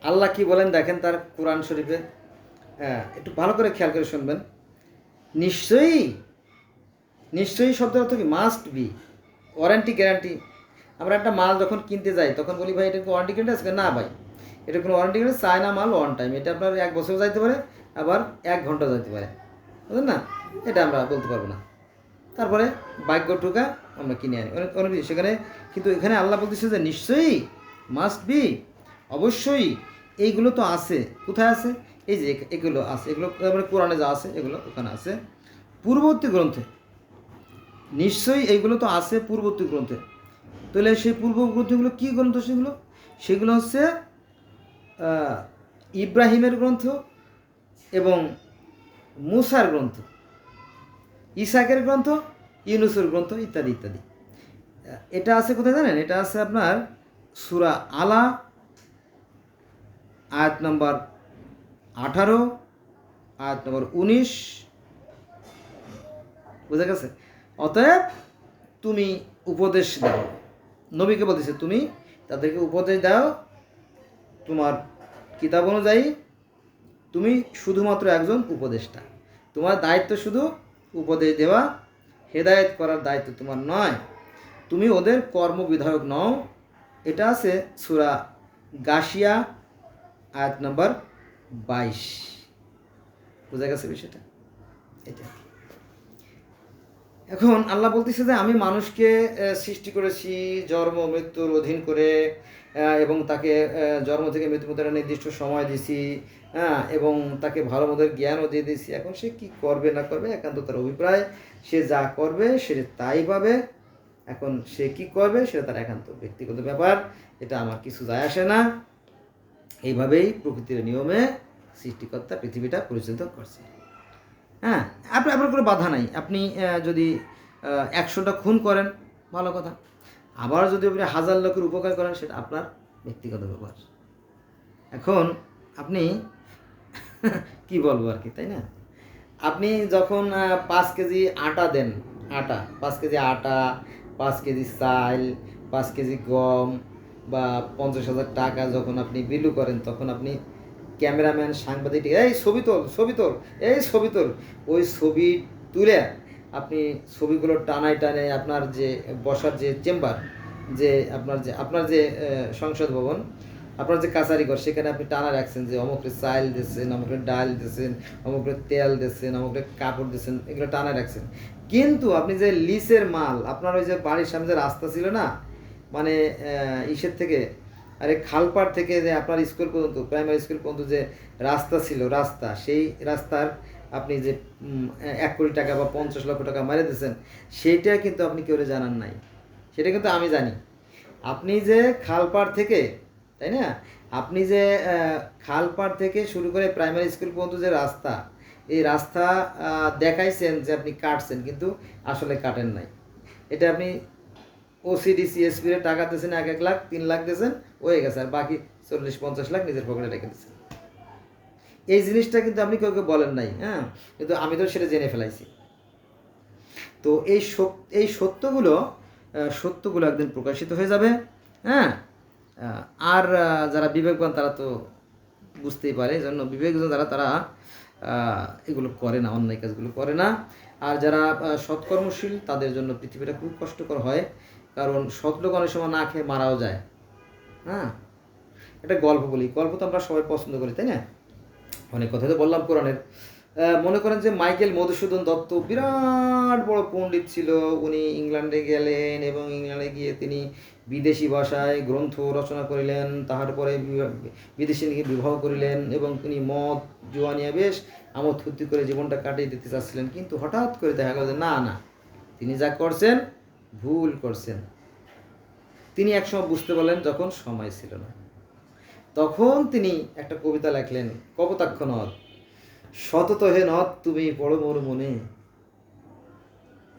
আল্লাহ কি বলেন দেখেন তার কোরআন শরীফে। হ্যাঁ, একটু ভালো করে খেয়াল করে শুনবেন। নিশ্চয়ই, নিশ্চয়ই শব্দের অর্থ কি? Must be, warranty guarantee. আমরা একটা মাল যখন কিনতে যাই তখন বলি ভাই এটা ওয়ারেন্টি গ্যারান্টি আছে? না ভাই, এটা কোনো ওয়ারেন্টি গ্যারান্টি চায় না, মাল ওয়ান টাইম। এটা আপনার 1 বছর যাইতে পারে, আবার 1 ঘন্টা যাইতে পারে, বুঝলেন না? এটা আমরা বলতে পারবো না। তারপরে ভাগ্য টুকা আমরা কিনে আনি অনেক অনেক কিছু সেখানে। কিন্তু এখানে আল্লাহ বলতেছে যে নিশ্চয়ই, মাস্ট বি, অবশ্যই এইগুলো তো আছে। কোথায় আছে? এই যে এগুলো আছে, এগুলো মানে কোরআনে যা আছে এগুলো ওখানে আছে, পূর্ববর্তী গ্রন্থে। নিশ্চয়ই এইগুলো তো আছে পূর্ববর্তী গ্রন্থে। তাহলে সেই পূর্ব গ্রন্থগুলো কী গ্রন্থ? সেগুলো সেগুলো হচ্ছে ইব্রাহিমের গ্রন্থ এবং মুসার গ্রন্থ, ইসাকের গ্রন্থ, ইউনুসের গ্রন্থ, ইত্যাদি ইত্যাদি। এটা আছে কোথায় জানেন? এটা আছে আপনার সূরা আলা আয়াত নম্বর 18, আয়াত নম্বর 19। বুঝা গেছে? অতএব তুমি উপদেশ দাও। নবীকে বলতেছে তুমি তাদেরকে উপদেশ দাও তোমার কিতাব অনুযায়ী। তুমি শুধুমাত্র একজন উপদেষ্টা, তোমার দায়িত্ব শুধু উপদেশ দেওয়া, হেদায়েত করার দায়িত্ব তোমার নয়। তুমি ওদের কর্মবিধায়ক নও। এটা আছে সূরা গাশিয়া আয়াত নম্বর 22। বোঝা গেছে বিষয়টা? এটা এখন আল্লাহ বলতেছে যে আমি মানুষকে সৃষ্টি করেছি জন্ম মৃত্যুর অধীন করে, এবং তাকে জন্ম থেকে মৃত্যু পর্যন্ত নির্দিষ্ট সময় দিছি। হ্যাঁ, এবং তাকে ভালো মন্দের জ্ঞানও দিয়ে দিয়েছি। এখন সে কী করবে না করবে একান্ত তার অভিপ্রায়। সে যা করবে সে তাই পাবে। এখন সে কি করবে সেটা তার একান্ত ব্যক্তিগত ব্যাপার, এটা আমার কিছু যায় আসে না। এইভাবেই প্রকৃতির নিয়মে সৃষ্টিকর্তা পৃথিবীটা পরিচালিত করছে। হ্যাঁ, আপনার কোনো বাধা নাই। আপনি যদি 100টা খুন করেন ভালো কথা, আবার যদি আপনি 1000 লোকের উপকার করেন সেটা আপনার ব্যক্তিগত ব্যাপার। এখন আপনি কি বলবো আর কি, তাই না? আপনি যখন 5 কেজি আটা দেন, 5 কেজি আটা, 5 কেজি চাল, 5 কেজি গম বা 50,000 টাকা যখন আপনি বিলু করেন, তখন আপনি ক্যামেরাম্যান, সাংবাদিক, এই ছবি তোল, ছবি তোল, এই ছবি তোল, ওই ছবি তুলে আপনি ছবিগুলো টানায় টানে আপনার যে বসার যে চেম্বার, যে আপনার যে সংসদ ভবন, আপনার যে কাছারি ঘর, সেখানে আপনি টানা রাখছেন যে অমুকের চাল দিচ্ছেন, অমুকের ডাল দিচ্ছেন, অমুকের তেল দিচ্ছেন, অমুকের কাপড় দিচ্ছেন, এগুলো টানা রাখছেন। কিন্তু আপনি যে লিসের মাল, আপনার ওই যে বাড়ির সামনে যে রাস্তা ছিল না, মানে ইসের থেকে, আরে খালপাড় থেকে যে আপনার স্কুল পর্যন্ত, প্রাইমারি স্কুল পর্যন্ত যে রাস্তা ছিল, রাস্তা, সেই রাস্তার আপনি যে 1 কোটি টাকা বা 50 লক্ষ টাকা মারে দিয়েছেন, সেইটা কিন্তু আপনি কেউ জানান নাই। সেটা কিন্তু আমি জানি। আপনি যে খালপাড় থেকে, তাই না, আপনি যে খালপাড় থেকে শুরু করে প্রাইমারি স্কুল পর্যন্ত যে রাস্তা, এই রাস্তা দেখাইছেন যে আপনি কাটছেন, কিন্তু আসলে কাটেন নাই। এটা আপনি ওসিডি সিএসপির টাকা দিয়েছেন 1 লাখ 3 লাখ দিয়েছেন, হয়ে গেছে, আর বাকি 40-50 লাখ নিজের পকেটে রেখে দিচ্ছেন। এই জিনিসটা কিন্তু আপনি কাউকে বলেন নাই। হ্যাঁ, কিন্তু আমি তো সেটা জেনে ফেলাইছি। তো এই সত্যগুলো একদিন প্রকাশিত হয়ে যাবে। হ্যাঁ, আর যারা বিবেকবান তারা তো বুঝতেই পারে, এই জন্য বিবেকবান যারা তারা এগুলো করে না, অন্যায় কাজগুলো করে না। আর যারা সৎকর্মশীল তাদের জন্য পৃথিবীটা খুব কষ্টকর হয়, কারণ সৎ লোক অনেক সময় না খেয়ে মারাও যায়। হ্যাঁ, একটা গল্প বলি, গল্প তো আমরা সবাই পছন্দ করি, তাই না? অনেক কথা তো বললাম কোরআনের। মনে করেন যে মাইকেল মধুসূদন দত্ত বিরাট বড় পণ্ডিত ছিল। উনি ইংল্যান্ডে গেলেন এবং ইংল্যান্ডে গিয়ে তিনি বিদেশি ভাষায় গ্রন্থ রচনা করিলেন। তাহার পরে বিদেশি নিয়ে বিবাহ করিলেন এবং তিনি মদ জুয়া নিয়ে বেশ আমোদ ফুর্তি করে জীবনটা কাটিয়ে দিতে চাচ্ছিলেন। কিন্তু হঠাৎ করে দেখা গেল যে না না, তিনি যা করছেন ভুল করছেন। তিনি একসময় বুঝতে পারলেন যখন সময় ছিল না। তখন তিনি একটা কবিতা লেখলেন, কপোতাক্ষ নদ, সতত হে নদ তুমি পড়ো মোর মনে।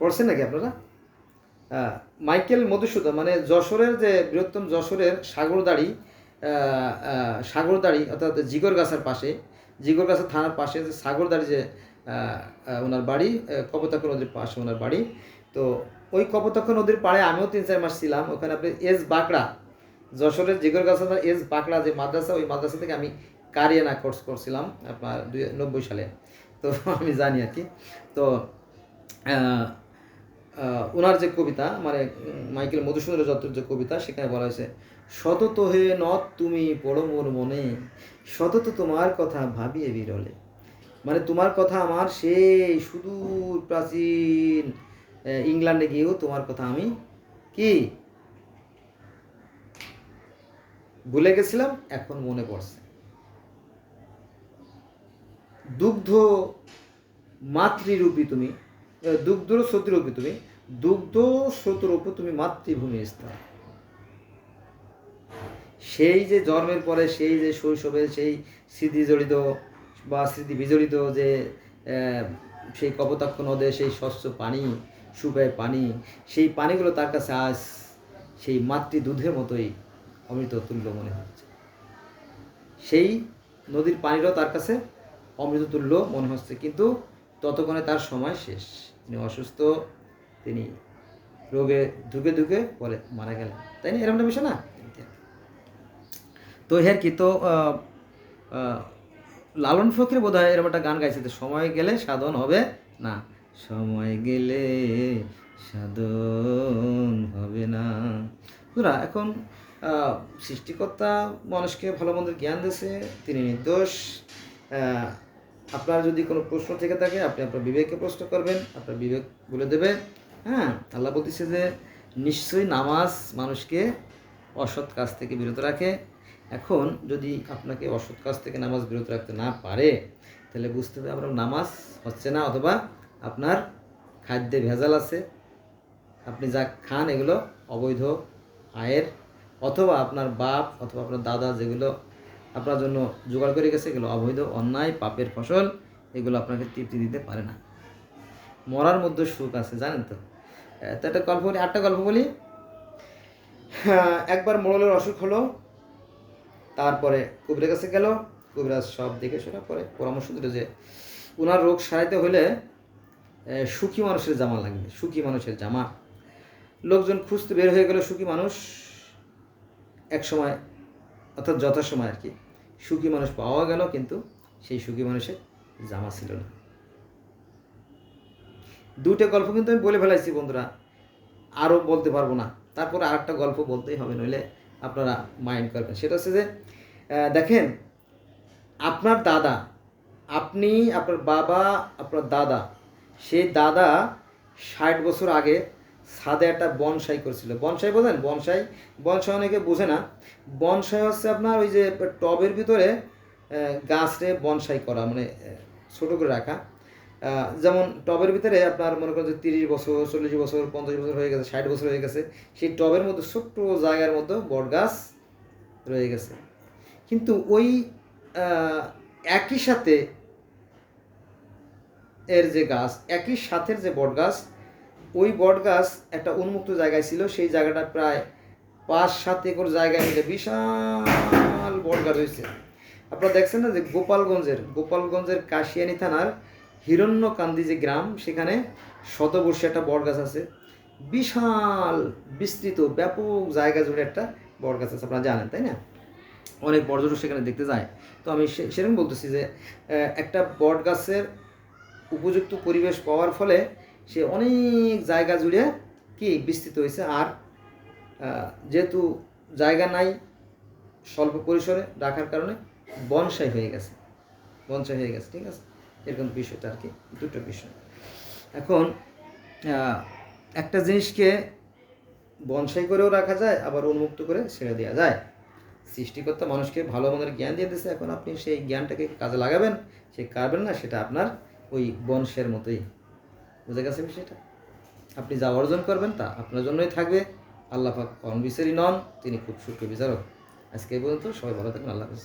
পড়ছেন নাকি আপনারা? মাইকেল মধুসূদন মানে যশোরের যে বৃহত্তম যশোরের সাগরদাড়ি অর্থাৎ জিগরগাছার পাশে, জিগরগাছা থানার পাশে যে সাগরদাড়ি, যে ওনার বাড়ি, কপোতাক্ষ নদীর পাশে ওনার বাড়ি। তো ওই কপোতাক্ষ নদীর পাড়ে আমিও 3-4 মাস ছিলাম। ওখানে আপনি এস বাঁকড়া, যশোরের জিগর গাছা এস বাকলা যে মাদ্রাসা, ওই মাদ্রাসা থেকে আমি কারিয়ানা কোর্স করছিলাম আপনার 90 সালে। তো আমি জানি আর কি। তো ওনার যে কবিতা মানে মাইকেল মধুসূদন দত্তের যে কবিতা, সেখানে বলা হয়েছে, সতত হে নথ তুমি পড়ো মোর মনে, সতত তোমার কথা ভাবিয়ে বিরলে। মানে তোমার কথা আমার সেই সুদূর প্রাচীন ইংল্যান্ডে গিয়েও তোমার কথা আমি কি ভুলে গেছিলাম, এখন মনে পড়ছে। দুগ্ধ মাতৃরূপী তুমি, দুগ্ধ স্রোতরূপী তুমি, দুগ্ধ স্রোতরূপী তুমি মাতৃভূমি স্থান। সেই যে জন্মের পরে সেই যে শৈশবের সেই স্মৃতি জড়িত বা স্মৃতি বিজড়িত যে সেই কপোতাক্ষ নদে সেই স্বচ্ছ পানি, সুপেয় পানি, সেই পানিগুলো তার কাছে আজ সেই মাতৃ দুধের মতোই অমৃত তুল্য মনে হচ্ছে। সেই নদীর পানিরও তার কাছে অমৃত তুল্য মনে হচ্ছে, কিন্তু ততক্ষণে তার সময় শেষ। তিনি অসুস্থ, তিনি রোগে ধুকে ধুকে পরে মারা গেলেন, তাই না? এরকমটা বিষয় না? তো হের কি তো লালন ফকির বোধ হয় এরকম একটা গান গাইছে, তো সময় গেলে সাধন হবে না, সময় গেলে সাধন হবে না। বুঝলা? এখন সৃষ্টিকর্তা মানুষকে ভালো মন্দের জ্ঞান দিয়েছে, তিনি নির্দোষ। আপনার যদি কোনো প্রশ্ন থেকে থাকে আপনি আপনার বিবেককে প্রশ্ন করবেন, আপনার বিবেক বলে দেবে। হ্যাঁ, আল্লাহ বলতেছে যে নিশ্চয়ই নামাজ মানুষকে অসৎ কাজ থেকে বিরত রাখে। এখন যদি আপনাকে অসৎ কাজ থেকে নামাজ বিরত রাখতে না পারে, তাহলে বুঝতে হবে আপনার নামাজ হচ্ছে না, অথবা আপনার খাদ্যে ভেজাল আছে, আপনি যা খান এগুলো অবৈধ আয়ের, অথবা আপনার বাপ অথবা আপনার দাদা যেগুলো আপনার জন্য জোগাড় করে গেছে এগুলো অবৈধ, অন্যায়, পাপের ফসল, এগুলো আপনাকে তৃপ্তি দিতে পারে না। মরার মধ্যে সুখ আছে, জানেন তো? তো একটা গল্প বলি, 8টা গল্প বলি। একবার মোড়লের অসুখ হলো, তারপরে কবিরের কাছে গেল, কবিরাজ সব দেখে শোনার পরে পরামর্শ দিল যে ওনার রোগ সারাইতে হলে সুখী মানুষের জামা লাগবে, সুখী মানুষের জামা। লোকজন খুঁজতে বের হয়ে গেল সুখী মানুষ। এক সময় অর্থাৎ যথাসময় আর কি সুখী মানুষ পাওয়া গেল, কিন্তু সেই সুখী মানুষের জামা ছিল না। 2টা গল্প কিন্তু আমি বলে ফেলাইছি বন্ধুরা, আরও বলতে পারবো না। তারপরে আরেকটা গল্প বলতেই হবে, নইলে আপনারা মাইন্ড করবেন। সেটা হচ্ছে যে দেখেন, আপনার দাদা, আপনি, আপনার বাবা, আপনার দাদা, সেই দাদা 60 বছর আগে ছাদে একটা বনসাই করেছিল। বনসাই বোঝেন? বনসাই, বনসাই অনেকে বোঝে না। বনসাই হচ্ছে আপনার ওই যে টবের ভিতরে গাছরে বনসাই করা, মানে ছোটো করে রাখা। যেমন টবের ভিতরে আপনার মনে করেন যে 30 বছর, 40 বছর, 50 বছর হয়ে গেছে, 60 বছর হয়ে গেছে, সেই টবের মধ্যে ছোট্ট জায়গার মধ্যে বট গাছ রয়ে গেছে। কিন্তু ওই একই সাথে এর যে গাছ, একই সাথের যে বট গাছ, ওই বট গাছ একটা উন্মুক্ত জায়গায় ছিল। সেই জায়গাটা প্রায় 5-7 একর জায়গায় মিলে বিশাল বট গাছ হয়েছে। আপনারা দেখছেন না যে গোপালগঞ্জের কাশিয়ানী থানার হিরণ্যকান্দি যে গ্রাম, সেখানে শতবর্ষী একটা বট গাছ আছে, বিশাল বিস্তৃত ব্যাপক জায়গা জুড়ে একটা বট গাছ আছে, আপনারা জানেন তাই না? অনেক পর্যটক সেখানে দেখতে যায়। তো আমি সেরকম বলতেছি যে একটা বট গাছের উপযুক্ত পরিবেশ পাওয়ার ফলে সে অনেক জায়গা জুড়ে কি বিস্তৃত হয়েছে। আর যেহেতু জায়গা নাই, স্বল্প পরিসরে রাখার কারণে বনসাই হয়ে গেছে, বনসাই হয়ে গেছে। ঠিক আছে, এরকম বিষয়টা আর কি, 2টো বিষয়। এখন একটা জিনিসকে বনসাই করেও রাখা যায়, আবার উন্মুক্ত করে ছেড়ে দেওয়া যায়। সৃষ্টিকর্তা মানুষকে ভালো মন্দের জ্ঞান দিয়ে দিয়েছে, এখন আপনি সেই জ্ঞানটাকে কাজে লাগাবেন, সে কারবেন না, সেটা আপনার ওই বংশের মতোই। বুঝে গেছে বিষয়টা? আপনি যা অর্জন করবেন তা আপনার জন্যই থাকবে। আল্লাহ পাক অনবিচারী নন, তিনি খুব সূক্ষ্ম বিচারক। আজকে এই পর্যন্ত, সবাই ভালো থাকবেন, আল্লাহ হাফেজ।